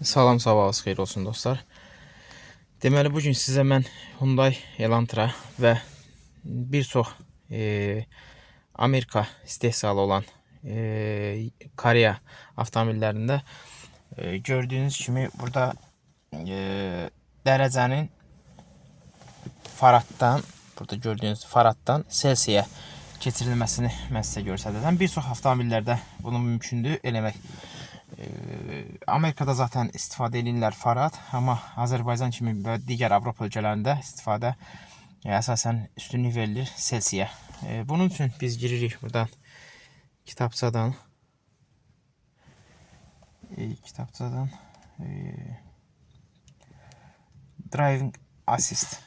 Salam, sabahınız xeyir olsun dostlar. Deməli bugün sizə mən Hyundai Elantra və bir çox Amerika istehsalı olan Koreya avtomobillərində gördüyünüz kimi burada dərəcənin faraddan, burada gördüyünüz faraddan Celsiyə keçirilməsini mən sizə göstərəcəm. Bir çox avtomobillərdə bunu mümkündür eləmək. Amerikada zaten istifadə edirlər farad, amma Azərbaycan kimi və digər Avropa ölkələrində istifadə əsasən üstünlük verilir Celsiyə. Bunun üçün biz giririk buradan kitabçadan Driving Assist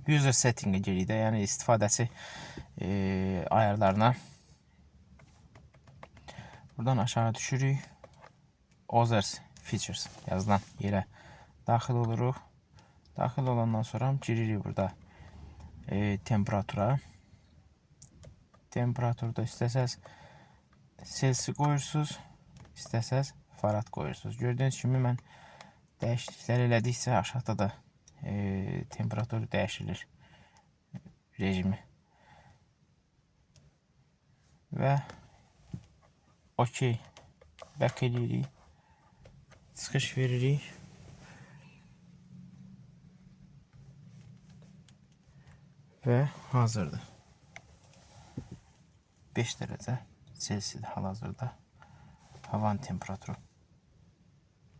User Setting'e giririk də, yəni istifadəçi ayarlarına. Buradan aşağı düşürük. Others Features yazılan yerə daxil oluruq. Daxil olandan sonra giririk burada temperatura. Temperaturda istəsəz Celsius qoyursunuz, istəsəz farad qoyursunuz. Gördüyünüz kimi mən dəyişikliklər elədikcə aşağıda da temperatur dəyişilir rejimi. Və OK back edirik. Çıxış veririk. Və hazırdır. 5 dərəcə Celsius hal-hazırda havanın temperaturu.